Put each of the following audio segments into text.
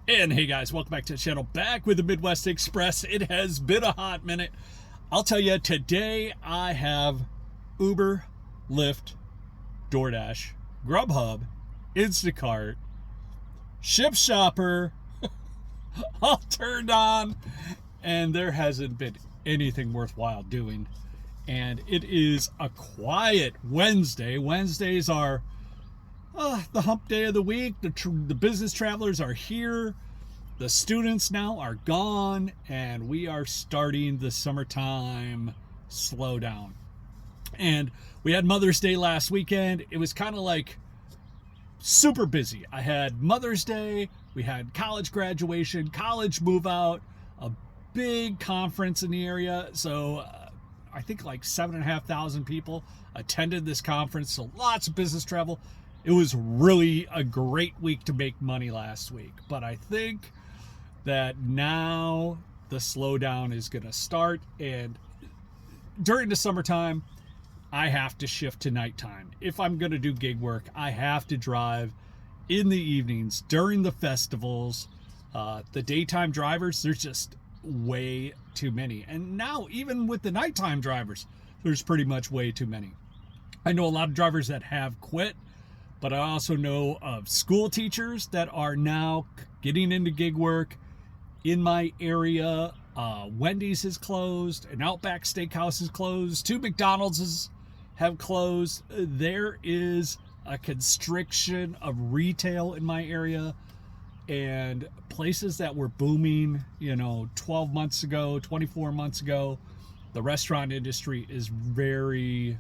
And hey guys, welcome back to the channel, back with the Midwest Express. It has been a hot minute. I'll tell you, today I have Uber, Lyft, DoorDash, Grubhub, Instacart, Ship Shopper, all turned on, and there hasn't been anything worthwhile doing. And it is a quiet Wednesday. Wednesdays are the hump day of the week. The business travelers are here. The students now are gone, and we are starting the summertime slowdown. And we had Mother's Day last weekend. It was kind of like super busy. I had Mother's Day, we had college graduation, college move out, a big conference in the area. So I think like 7,500 people attended this conference. So lots of business travel. It was really a great week to make money last week. But I think that now the slowdown is going to start. And during the summertime, I have to shift to nighttime. If I'm going to do gig work, I have to drive in the evenings during the festivals. The daytime drivers, there's just way too many. And now even with the nighttime drivers, there's pretty much way too many. I know a lot of drivers that have quit, but I also know of school teachers that are now getting into gig work in my area. Wendy's is closed, an Outback Steakhouse is closed, 2 McDonald's have closed. There is a constriction of retail in my area, and places that were booming, 12 months ago, 24 months ago, the restaurant industry is very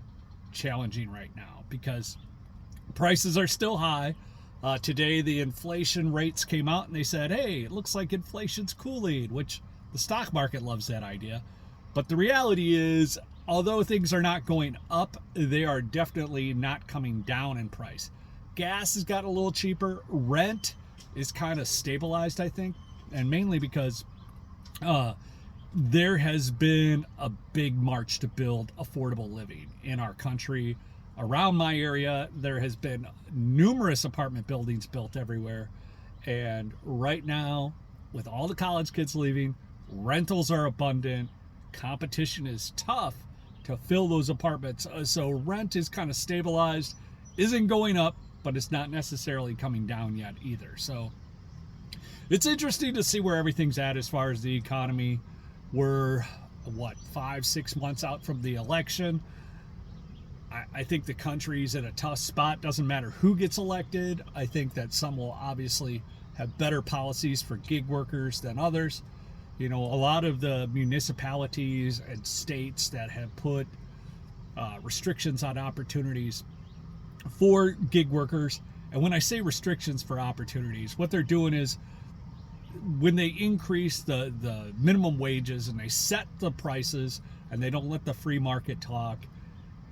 challenging right now because prices are still high. Today, the inflation rates came out and they said, hey, it looks like inflation's cooling, which the stock market loves that idea. But the reality is, although things are not going up, they are definitely not coming down in price. Gas has got a little cheaper. Rent is kind of stabilized, I think, and mainly because there has been a big march to build affordable living in our country. Around my area, there has been numerous apartment buildings built everywhere. And right now, with all the college kids leaving, rentals are abundant. Competition is tough to fill those apartments. So rent is kind of stabilized, isn't going up, but it's not necessarily coming down yet either. So it's interesting to see where everything's at as far as the economy. We're, 5-6 months out from the election. I think the country's in a tough spot. Doesn't matter who gets elected. I think that some will obviously have better policies for gig workers than others. A lot of the municipalities and states that have put restrictions on opportunities for gig workers. And when I say restrictions for opportunities, what they're doing is when they increase the minimum wages and they set the prices and they don't let the free market talk,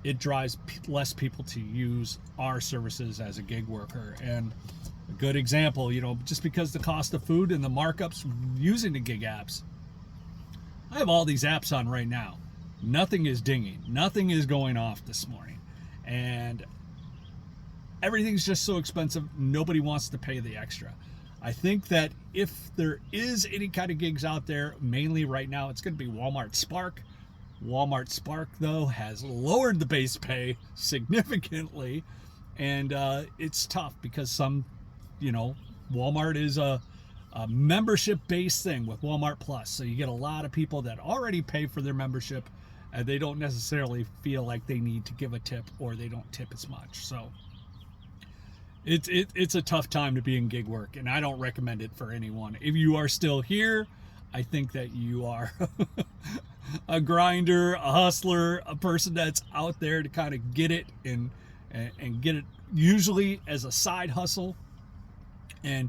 it drives less people to use our services as a gig worker. And a good example, just because the cost of food and the markups using the gig apps, I have all these apps on right now. Nothing is dinging. Nothing is going off this morning. And everything's just so expensive, nobody wants to pay the extra. I think that if there is any kind of gigs out there, mainly right now, it's going to be Walmart Spark. Walmart Spark, though, has lowered the base pay significantly, and it's tough because Walmart is a membership-based thing with Walmart Plus, so you get a lot of people that already pay for their membership, and they don't necessarily feel like they need to give a tip, or they don't tip as much. So it's a tough time to be in gig work, and I don't recommend it for anyone. If you are still here, I think that you are a grinder, a hustler, a person that's out there to kind of get it and get it usually as a side hustle. And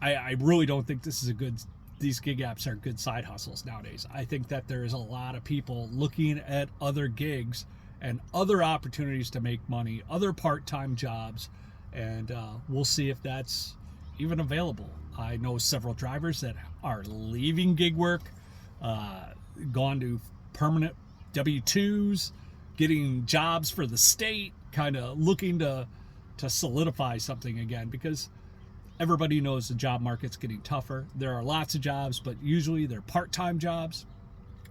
I really don't think these gig apps are good side hustles nowadays. I think that there is a lot of people looking at other gigs and other opportunities to make money, other part-time jobs, and we'll see if that's even available. I know several drivers that are leaving gig work, gone to permanent W-2s, getting jobs for the state, kind of looking to solidify something again, because everybody knows the job market's getting tougher. There are lots of jobs, but usually they're part-time jobs.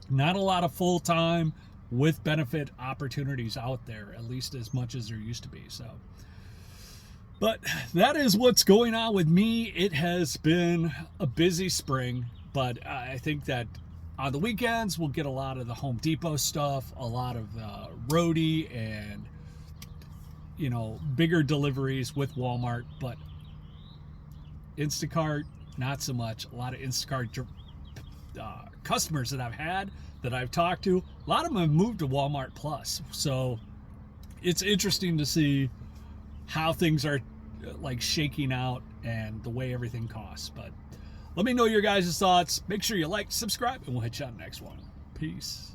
Not a lot of full-time with benefit opportunities out there, at least as much as there used to be. So, but that is what's going on with me. It has been a busy spring, but I think that on the weekends we'll get a lot of the Home Depot stuff, a lot of roadie and, you know, bigger deliveries with Walmart, but Instacart, not so much. A lot of Instacart customers that I've had, that I've talked to, a lot of them have moved to Walmart Plus. So it's interesting to see how things are like shaking out and the way everything costs. But let me know your guys' thoughts. Make sure you like, subscribe, and we'll hit you on the next one. Peace.